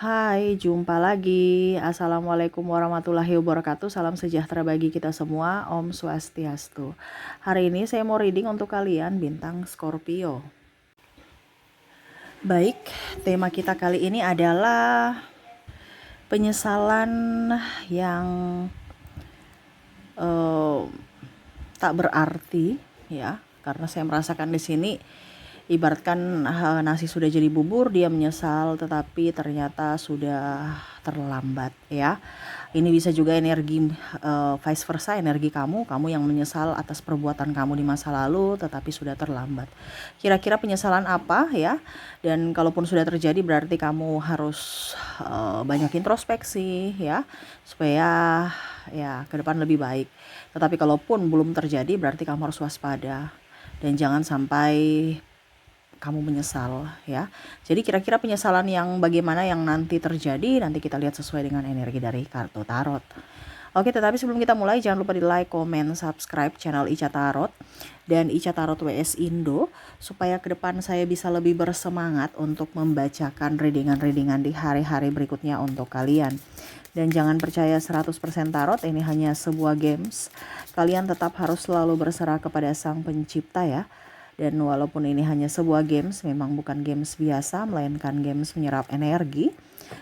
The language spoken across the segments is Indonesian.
Hai, jumpa lagi. Assalamualaikum warahmatullahi wabarakatuh. Salam sejahtera bagi kita semua. Om Swastiastu. Hari ini saya mau reading untuk kalian bintang Scorpio. Baik, tema kita kali ini adalah penyesalan yang tak berarti, ya. Karena saya merasakan di sini ibaratkan nasi sudah jadi bubur, dia menyesal tetapi ternyata sudah terlambat, ya. Ini bisa juga energi vice versa, energi kamu yang menyesal atas perbuatan kamu di masa lalu tetapi sudah terlambat. Kira-kira penyesalan apa, ya? Dan kalaupun sudah terjadi berarti kamu harus banyak introspeksi, ya, supaya ya ke depan lebih baik. Tetapi kalaupun belum terjadi berarti kamu harus waspada dan jangan sampai kamu menyesal, ya. Jadi kira-kira penyesalan yang bagaimana yang nanti terjadi, nanti kita lihat sesuai dengan energi dari kartu tarot. Oke, tetapi sebelum kita mulai jangan lupa di like, komen, subscribe channel Ica Tarot dan Ica Tarot WS Indo supaya ke depan saya bisa lebih bersemangat untuk membacakan readingan-readingan di hari-hari berikutnya untuk kalian. Dan jangan percaya 100% tarot, ini hanya sebuah games. Kalian tetap harus selalu berserah kepada Sang Pencipta, ya. Dan walaupun ini hanya sebuah games, memang bukan games biasa, melainkan games menyerap energi.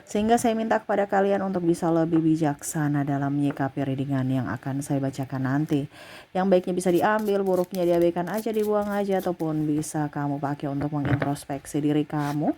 Sehingga saya minta kepada kalian untuk bisa lebih bijaksana dalam menyikapi readingan yang akan saya bacakan nanti. Yang baiknya bisa diambil, buruknya diabaikan aja, dibuang aja, ataupun bisa kamu pakai untuk mengintrospeksi diri kamu,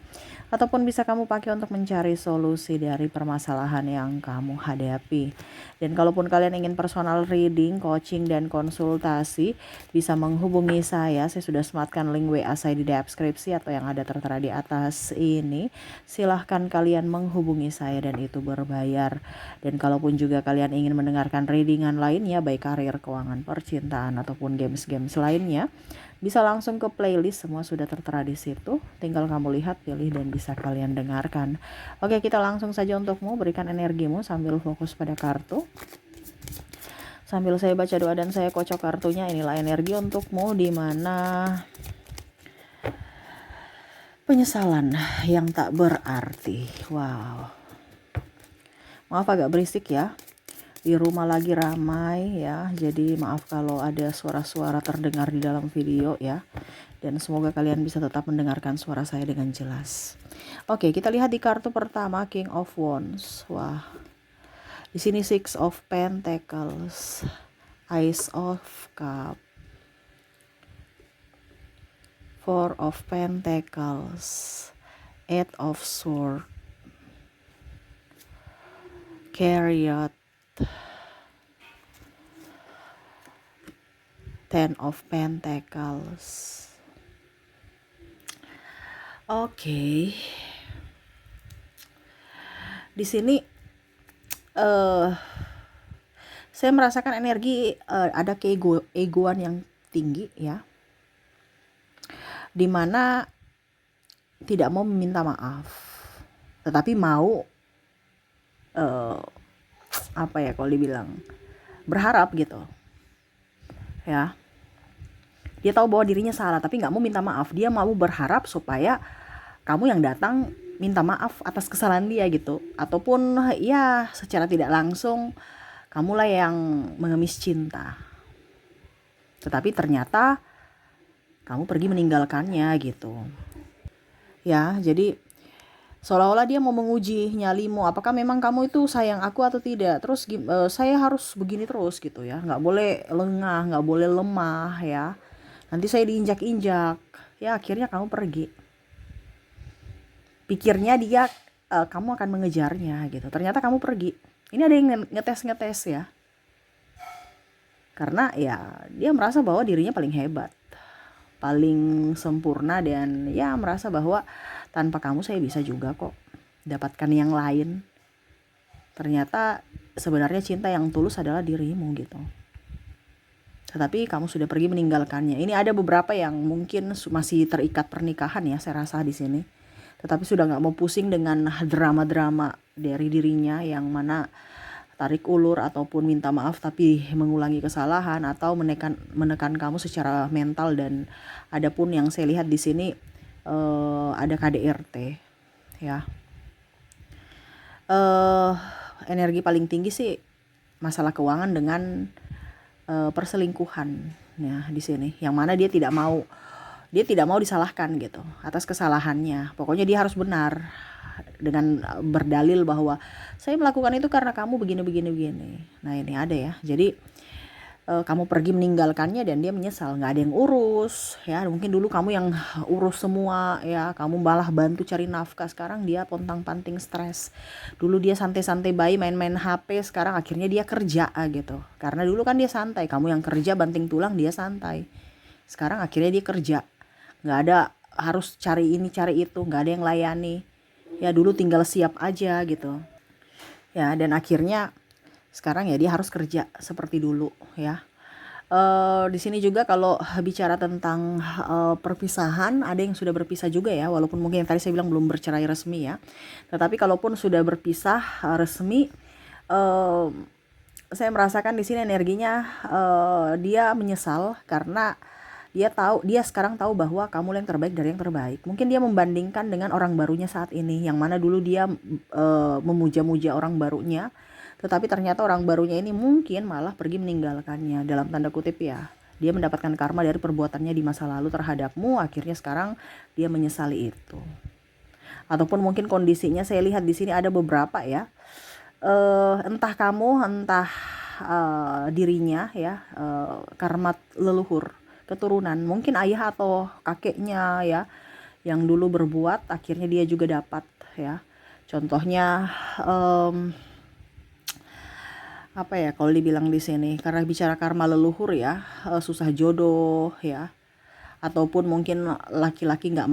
ataupun bisa kamu pakai untuk mencari solusi dari permasalahan yang kamu hadapi. Dan kalaupun kalian ingin personal reading, coaching, dan konsultasi, bisa menghubungi saya sudah sematkan link WA saya di deskripsi atau yang ada tertera di atas ini. Silahkan kalian menghubungi saya dan itu berbayar. Dan kalaupun juga kalian ingin mendengarkan readingan lainnya, baik karir, keuangan, percintaan, ataupun games-games lainnya, bisa langsung ke playlist, semua sudah tertera di situ. Tinggal kamu lihat, pilih, dan bisa kalian dengarkan. Oke, kita langsung saja untukmu, berikan energimu sambil fokus pada kartu. Sambil saya baca doa dan saya kocok kartunya, inilah energi untukmu di mana penyesalan yang tak berarti. Wow. Maaf agak berisik ya. Di rumah lagi ramai ya. Jadi maaf kalau ada suara-suara terdengar di dalam video ya. Dan semoga kalian bisa tetap mendengarkan suara saya dengan jelas. Oke, kita lihat di kartu pertama, King of Wands. Wah. Di sini Six of Pentacles, Ace of Cups, Four of Pentacles, Eight of Swords, Chariot, Ten of Pentacles. Oke. Di sini saya merasakan energi ada keegoan yang tinggi ya. Dimana tidak mau meminta maaf. Tetapi mau apa ya kalau dibilang, berharap gitu. Ya. Dia tahu bahwa dirinya salah tapi nggak mau minta maaf. Dia mau berharap supaya kamu yang datang minta maaf atas kesalahan dia gitu. Ataupun ya secara tidak langsung kamulah yang mengemis cinta. Tetapi ternyata kamu pergi meninggalkannya gitu. Ya, jadi seolah-olah dia mau menguji nyalimu. Apakah memang kamu itu sayang aku atau tidak? Terus saya harus begini terus gitu ya. Nggak boleh lengah, nggak boleh lemah ya. Nanti saya diinjak-injak. Ya akhirnya kamu pergi. Pikirnya dia kamu akan mengejarnya gitu. Ternyata kamu pergi. Ini ada yang ngetes ya. Karena ya dia merasa bahwa dirinya paling hebat, paling sempurna, dan ya merasa bahwa tanpa kamu saya bisa juga kok dapatkan yang lain. Ternyata sebenarnya cinta yang tulus adalah dirimu gitu. Tetapi kamu sudah pergi meninggalkannya. Ini ada beberapa yang mungkin masih terikat pernikahan ya, saya rasa di sini. Tetapi sudah nggak mau pusing dengan drama-drama dari dirinya yang mana tarik ulur ataupun minta maaf tapi mengulangi kesalahan atau menekan kamu secara mental. Dan ada pun yang saya lihat di sini ada KDRT ya. eh Energi paling tinggi sih masalah keuangan dengan perselingkuhan ya di sini, yang mana dia tidak mau disalahkan gitu atas kesalahannya. Pokoknya dia harus benar dengan berdalil bahwa saya melakukan itu karena kamu begini begini begini. Nah ini ada ya. Jadi kamu pergi meninggalkannya dan dia menyesal, nggak ada yang urus ya. Mungkin dulu kamu yang urus semua ya, kamu malah bantu cari nafkah, sekarang dia pontang-panting stres. Dulu dia santai-santai bayi main-main HP, sekarang akhirnya dia kerja gitu. Karena dulu kan dia santai, kamu yang kerja banting tulang, dia santai. Sekarang akhirnya dia kerja, nggak ada harus cari ini cari itu, nggak ada yang layani ya. Dulu tinggal siap aja gitu ya, dan akhirnya sekarang ya dia harus kerja seperti dulu ya. Di sini juga kalau bicara tentang perpisahan, ada yang sudah berpisah juga ya, walaupun mungkin yang tadi saya bilang belum bercerai resmi ya. Tetapi kalaupun sudah berpisah resmi, eh, saya merasakan di sini energinya dia menyesal karena dia sekarang tahu bahwa kamu yang terbaik dari yang terbaik. Mungkin dia membandingkan dengan orang barunya saat ini, yang mana dulu dia memuja-muja orang barunya, tetapi ternyata orang barunya ini mungkin malah pergi meninggalkannya, dalam tanda kutip ya. Dia mendapatkan karma dari perbuatannya di masa lalu terhadapmu, akhirnya sekarang dia menyesali itu. Ataupun mungkin kondisinya saya lihat di sini ada beberapa ya. Entah kamu, entah dirinya ya, karma leluhur, keturunan, mungkin ayah atau kakeknya ya, yang dulu berbuat, akhirnya dia juga dapat ya. Contohnya apa ya kalau dibilang di sini, karena bicara karma leluhur ya, susah jodoh ya, ataupun mungkin laki-laki nggak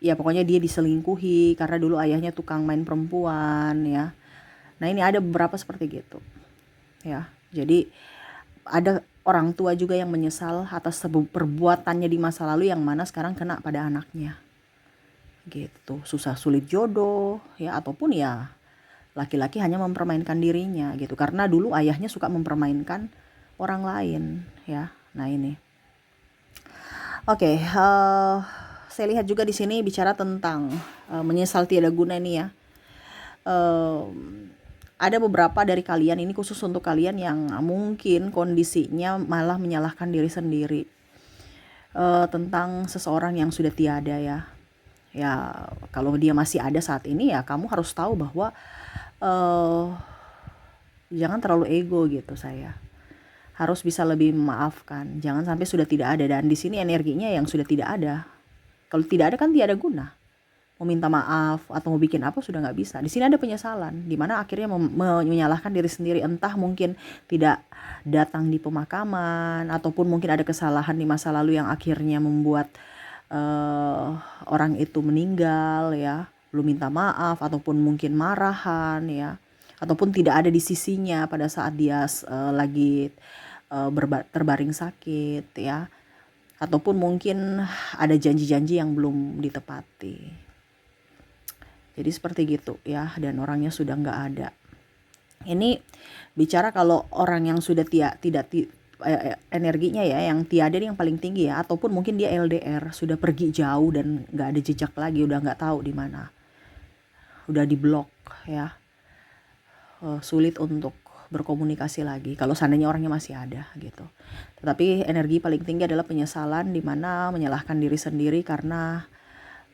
ya, pokoknya dia diselingkuhi karena dulu ayahnya tukang main perempuan ya. Nah ini ada beberapa seperti gitu ya. Jadi ada orang tua juga yang menyesal atas perbuatannya di masa lalu, yang mana sekarang kena pada anaknya gitu. Susah sulit jodoh ya, ataupun ya laki-laki hanya mempermainkan dirinya gitu karena dulu ayahnya suka mempermainkan orang lain ya. Nah ini oke, saya lihat juga di sini bicara tentang menyesal tiada guna ini ya. Ada beberapa dari kalian, ini khusus untuk kalian yang mungkin kondisinya malah menyalahkan diri sendiri tentang seseorang yang sudah tiada ya. Ya kalau dia masih ada saat ini ya, kamu harus tahu bahwa jangan terlalu ego gitu. Saya harus bisa lebih memaafkan, jangan sampai sudah tidak ada. Dan di sini energinya yang sudah tidak ada, kalau tidak ada kan tiada guna. Mau minta maaf atau mau bikin apa sudah nggak bisa. Di sini ada penyesalan, dimana akhirnya menyalahkan diri sendiri. Entah mungkin tidak datang di pemakaman, ataupun mungkin ada kesalahan di masa lalu yang akhirnya membuat orang itu meninggal ya, belum minta maaf, ataupun mungkin marahan ya, ataupun tidak ada di sisinya pada saat dia lagi terbaring sakit ya, ataupun mungkin ada janji-janji yang belum ditepati. Jadi seperti gitu ya, dan orangnya sudah nggak ada. Ini bicara kalau orang yang sudah energinya ya, yang tiada yang paling tinggi ya, ataupun mungkin dia LDR, sudah pergi jauh dan nggak ada jejak lagi, udah nggak tahu di mana, udah diblok ya, sulit untuk berkomunikasi lagi kalau seandainya orangnya masih ada gitu. Tetapi energi paling tinggi adalah penyesalan, di mana menyalahkan diri sendiri karena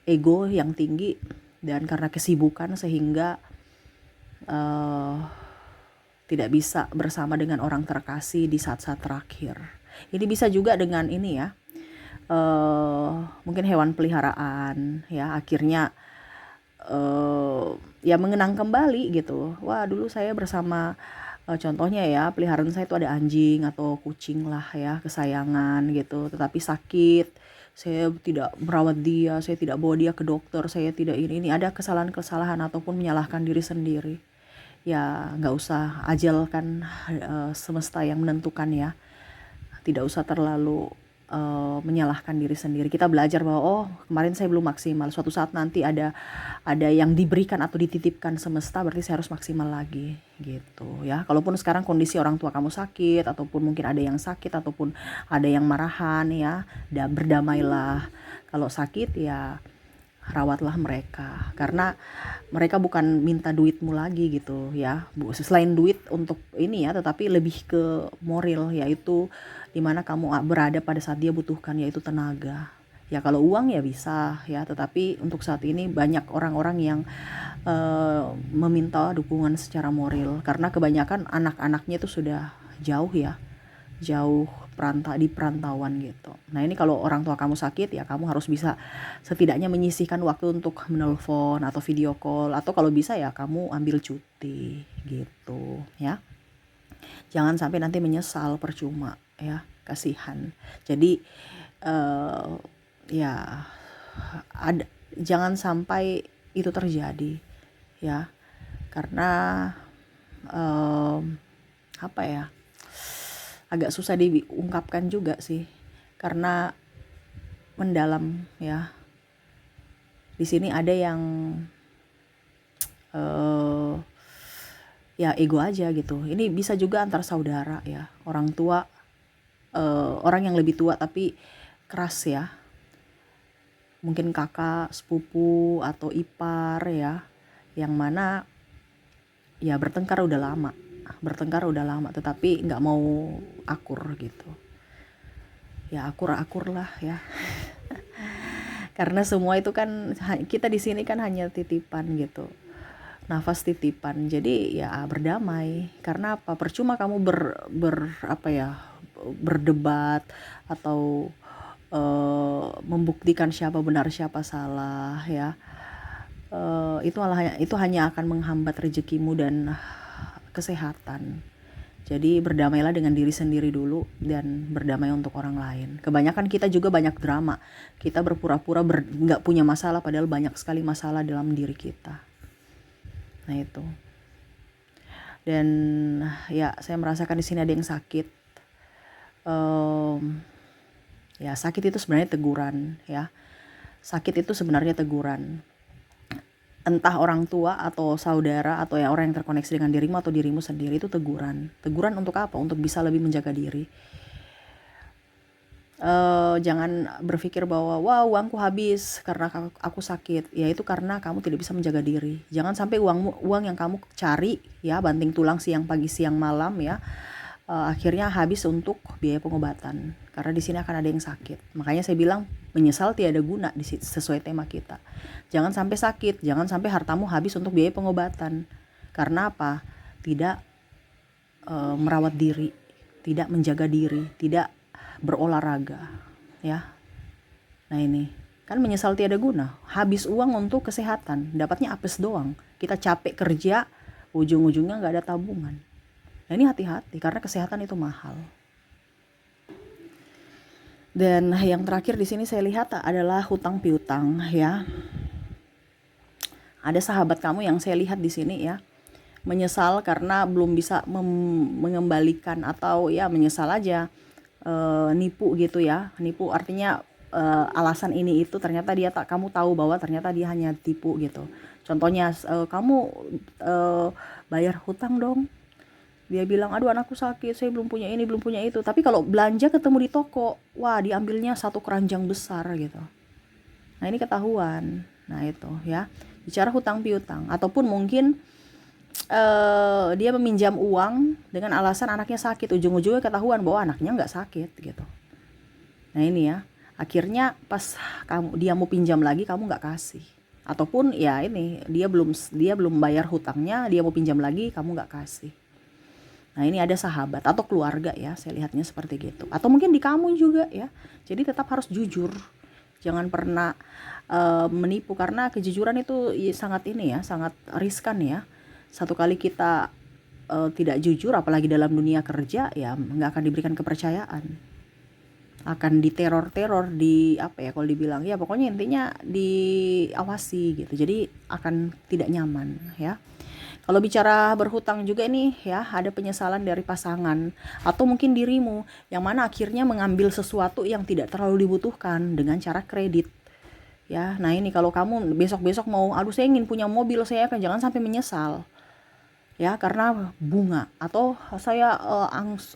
ego yang tinggi dan karena kesibukan sehingga tidak bisa bersama dengan orang terkasih di saat-saat terakhir. Ini bisa juga dengan ini ya, mungkin hewan peliharaan ya, akhirnya ya mengenang kembali gitu. Wah dulu saya bersama, contohnya ya, peliharaan saya itu ada anjing atau kucing lah ya, kesayangan gitu, tetapi sakit, saya tidak merawat dia, saya tidak bawa dia ke dokter, saya tidak ini ada kesalahan-kesalahan ataupun menyalahkan diri sendiri. Ya nggak usah, ajal kan semesta yang menentukan ya, tidak usah terlalu menyalahkan diri sendiri. Kita belajar bahwa oh kemarin saya belum maksimal, suatu saat nanti ada yang diberikan atau dititipkan semesta, berarti saya harus maksimal lagi gitu ya. Kalaupun sekarang kondisi orang tua kamu sakit, ataupun mungkin ada yang sakit, ataupun ada yang marahan ya, dan berdamailah. Kalau sakit ya rawatlah mereka, karena mereka bukan minta duitmu lagi gitu ya, selain duit untuk ini ya, tetapi lebih ke moral, yaitu dimana kamu berada pada saat dia butuhkan, yaitu tenaga. Ya kalau uang ya bisa ya, tetapi untuk saat ini banyak orang-orang yang meminta dukungan secara moral, karena kebanyakan anak-anaknya itu sudah jauh ya, jauh di perantauan gitu. Nah ini kalau orang tua kamu sakit ya kamu harus bisa setidaknya menyisihkan waktu untuk menelpon atau video call, atau kalau bisa ya kamu ambil cuti gitu ya. Jangan sampai nanti menyesal percuma ya, kasihan. Jadi ya jangan sampai itu terjadi ya, karena apa ya, agak susah diungkapkan juga sih karena mendalam ya. Di sini ada yang ya ego aja gitu. Ini bisa juga antar saudara ya, orang tua, orang yang lebih tua tapi keras ya, mungkin kakak, sepupu atau ipar ya, yang mana ya bertengkar udah lama tetapi nggak mau akur gitu ya, akur lah ya. Karena semua itu kan kita di sini kan hanya titipan gitu, nafas titipan. Jadi ya berdamai. Karena apa, percuma kamu berdebat atau membuktikan siapa benar siapa salah ya. Itu hanya akan menghambat rezekimu dan kesehatan. Jadi berdamailah dengan diri sendiri dulu dan berdamai untuk orang lain. Kebanyakan kita juga banyak drama. Kita berpura-pura nggak punya masalah padahal banyak sekali masalah dalam diri kita. Nah itu. Dan ya saya merasakan di sini ada yang sakit. Ya sakit itu sebenarnya teguran ya. Sakit itu sebenarnya teguran. Entah orang tua atau saudara atau ya orang yang terkoneksi dengan dirimu atau dirimu sendiri, itu teguran. Teguran untuk apa? Untuk bisa lebih menjaga diri. Jangan berpikir bahwa wah uangku habis karena aku sakit. Ya itu karena kamu tidak bisa menjaga diri. Jangan sampai uang yang kamu cari ya, banting tulang siang pagi siang malam ya, akhirnya habis untuk biaya pengobatan. Karena di sini akan ada yang sakit. Makanya saya bilang menyesal tiada guna sesuai tema kita. Jangan sampai sakit, jangan sampai hartamu habis untuk biaya pengobatan. Karena apa? Tidak merawat diri, tidak menjaga diri, tidak berolahraga ya. Nah ini kan menyesal tiada guna, habis uang untuk kesehatan, dapatnya apes doang. Kita capek kerja, ujung-ujungnya nggak ada tabungan. Nah ini hati-hati karena kesehatan itu mahal. Dan yang terakhir di sini saya lihat adalah hutang piutang ya. Ada sahabat kamu yang saya lihat di sini ya, menyesal karena belum bisa mengembalikan, atau ya menyesal aja, nipu gitu ya. Nipu artinya alasan ini itu ternyata kamu tahu bahwa ternyata dia hanya tipu gitu. Contohnya kamu bayar hutang dong. Dia bilang, aduh anakku sakit, saya belum punya ini, belum punya itu. Tapi kalau belanja ketemu di toko, wah diambilnya satu keranjang besar gitu. Nah ini ketahuan. Nah itu ya, bicara hutang piutang. Ataupun mungkin dia meminjam uang dengan alasan anaknya sakit, ujung-ujungnya ketahuan bahwa anaknya nggak sakit gitu. Nah ini ya, akhirnya pas dia mau pinjam lagi kamu nggak kasih. Ataupun ya ini dia belum bayar hutangnya, dia mau pinjam lagi kamu nggak kasih. Nah ini ada sahabat atau keluarga ya, saya lihatnya seperti gitu. Atau mungkin di kamu juga ya. Jadi tetap harus jujur, jangan pernah menipu, karena kejujuran itu sangat sangat riskan ya. Satu kali kita tidak jujur, apalagi dalam dunia kerja ya, nggak akan diberikan kepercayaan, akan diteror-teror, kalau dibilang ya pokoknya intinya diawasi gitu. Jadi akan tidak nyaman ya. Kalau bicara berhutang juga nih ya, ada penyesalan dari pasangan atau mungkin dirimu yang mana akhirnya mengambil sesuatu yang tidak terlalu dibutuhkan dengan cara kredit. Ya, nah ini kalau kamu besok-besok mau, aduh saya ingin punya mobil, jangan sampai menyesal. Ya, karena bunga, atau saya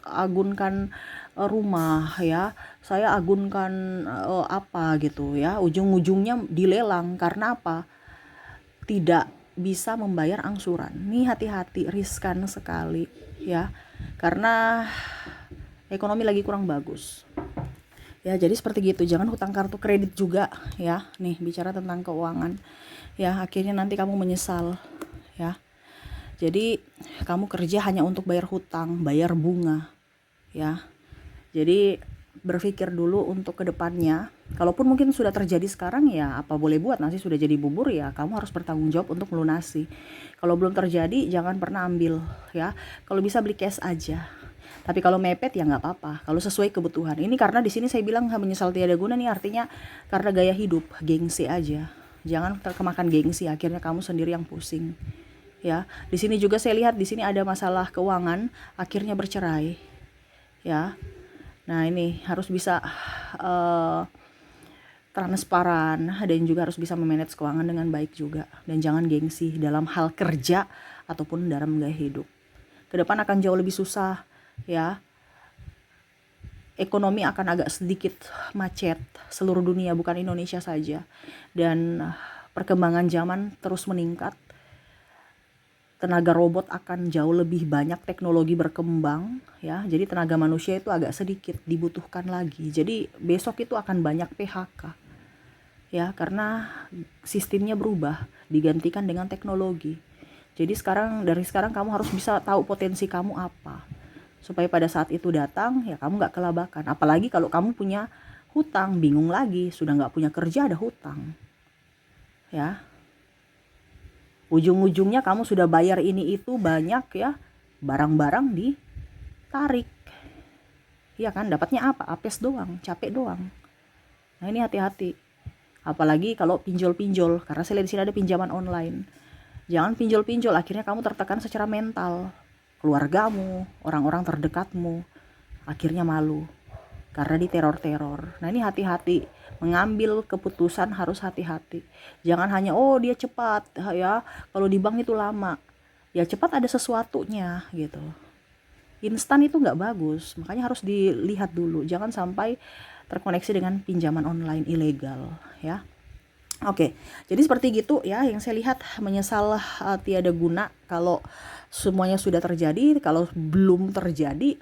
agunkan rumah ya, saya agunkan apa gitu ya, ujung-ujungnya dilelang karena apa? Tidak bisa membayar angsuran. Nih hati-hati, riskan sekali ya, karena ekonomi lagi kurang bagus. Ya, jadi seperti gitu. Jangan hutang kartu kredit juga ya. Nih, bicara tentang keuangan. Ya, akhirnya nanti kamu menyesal ya. Jadi, kamu kerja hanya untuk bayar hutang, bayar bunga ya. Jadi, berpikir dulu untuk kedepannya. Kalaupun mungkin sudah terjadi sekarang ya apa boleh buat, nanti sudah jadi bubur ya kamu harus bertanggung jawab untuk melunasi. Kalau belum terjadi jangan pernah ambil ya. Kalau bisa beli cash aja. Tapi kalau mepet ya nggak apa-apa. Kalau sesuai kebutuhan. Ini karena di sini saya bilang menyesal tiada guna nih, artinya karena gaya hidup, gengsi aja. Jangan terkemakan gengsi, akhirnya kamu sendiri yang pusing. Ya, di sini juga saya lihat di sini ada masalah keuangan, akhirnya bercerai. Ya, nah ini harus bisa transparan dan juga harus bisa memanage keuangan dengan baik juga. Dan jangan gengsi dalam hal kerja ataupun dalam gaya hidup. Kedepan akan jauh lebih susah ya, ekonomi akan agak sedikit macet seluruh dunia, bukan Indonesia saja. Dan perkembangan zaman terus meningkat, tenaga robot akan jauh lebih banyak, teknologi berkembang ya, jadi tenaga manusia itu agak sedikit dibutuhkan lagi. Jadi besok itu akan banyak PHK ya, karena sistemnya berubah, digantikan dengan teknologi. Jadi dari sekarang kamu harus bisa tahu potensi kamu apa, supaya pada saat itu datang ya kamu nggak kelabakan. Apalagi kalau kamu punya hutang, bingung lagi, sudah nggak punya kerja ada hutang ya, ujung-ujungnya kamu sudah bayar ini itu banyak ya, barang-barang ditarik ya kan, dapatnya apa? Apes doang, capek doang. Nah ini hati-hati, apalagi kalau pinjol-pinjol, karena saya lihat di sini ada pinjaman online. Jangan pinjol-pinjol, akhirnya kamu tertekan secara mental. Keluargamu, orang-orang terdekatmu, akhirnya malu karena diteror-teror. Nah ini hati-hati, mengambil keputusan harus hati-hati. Jangan hanya dia cepat ya, kalau di bank itu lama. Ya cepat ada sesuatunya gitu. Instan itu nggak bagus, makanya harus dilihat dulu. Jangan sampai terkoneksi dengan pinjaman online ilegal ya. Oke, jadi seperti gitu ya yang saya lihat, menyesal tiada guna kalau semuanya sudah terjadi. Kalau belum terjadi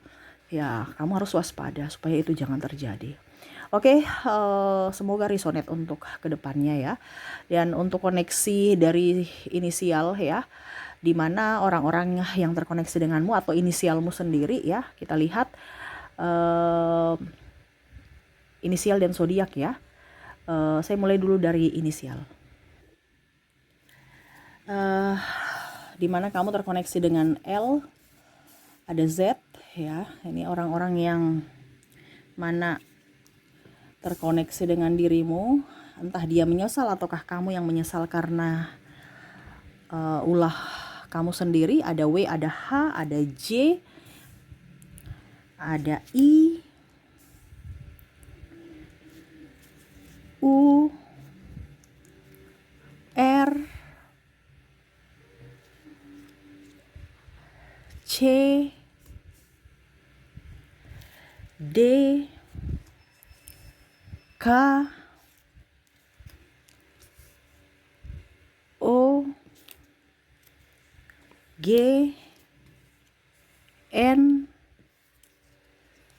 ya kamu harus waspada supaya itu jangan terjadi. Oke, semoga resonate untuk kedepannya ya. Dan untuk koneksi dari inisial ya, dimana orang-orang yang terkoneksi denganmu atau inisialmu sendiri ya, kita lihat inisial dan zodiak ya. Saya mulai dulu dari inisial. Dimana kamu terkoneksi dengan L, ada Z ya. Ini orang-orang yang mana terkoneksi dengan dirimu, entah dia menyesal ataukah kamu yang menyesal karena ulah kamu sendiri. Ada W, ada H, ada J, ada I, U, R, C, D, K, O, G, N,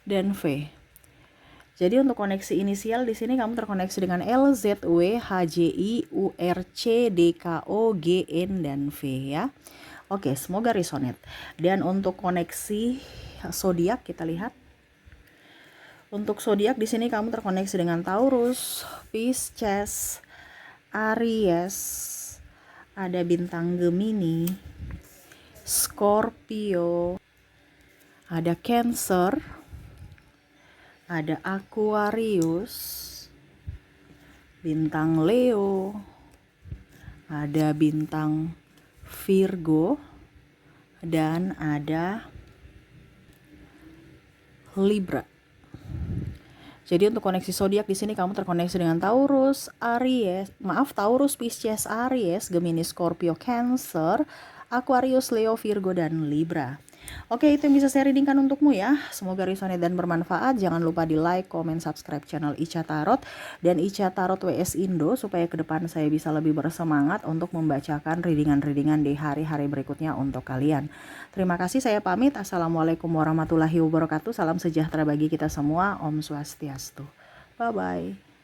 dan V. Jadi untuk koneksi inisial di sini kamu terkoneksi dengan L, Z, W, H, J, I, U, R, C, D, K, O, G, N, dan V ya. Oke, semoga resonate. Dan untuk koneksi zodiak kita lihat. Untuk zodiak di sini kamu terkoneksi dengan Taurus, Pisces, Aries, ada bintang Gemini, Scorpio, ada Cancer, ada Aquarius, bintang Leo, ada bintang Virgo, dan ada Libra. Jadi untuk koneksi zodiak di sini kamu terkoneksi dengan Taurus, Pisces, Aries, Gemini, Scorpio, Cancer, Aquarius, Leo, Virgo, dan Libra. Oke, itu yang bisa saya readingkan untukmu ya. Semoga resonate dan bermanfaat. Jangan lupa di like, comment, subscribe channel Ica Tarot dan Ica Tarot WS Indo supaya ke depan saya bisa lebih bersemangat untuk membacakan readingan-readingan di hari-hari berikutnya untuk kalian. Terima kasih, saya pamit. Assalamualaikum warahmatullahi wabarakatuh. Salam sejahtera bagi kita semua. Om Swastiastu. Bye-bye.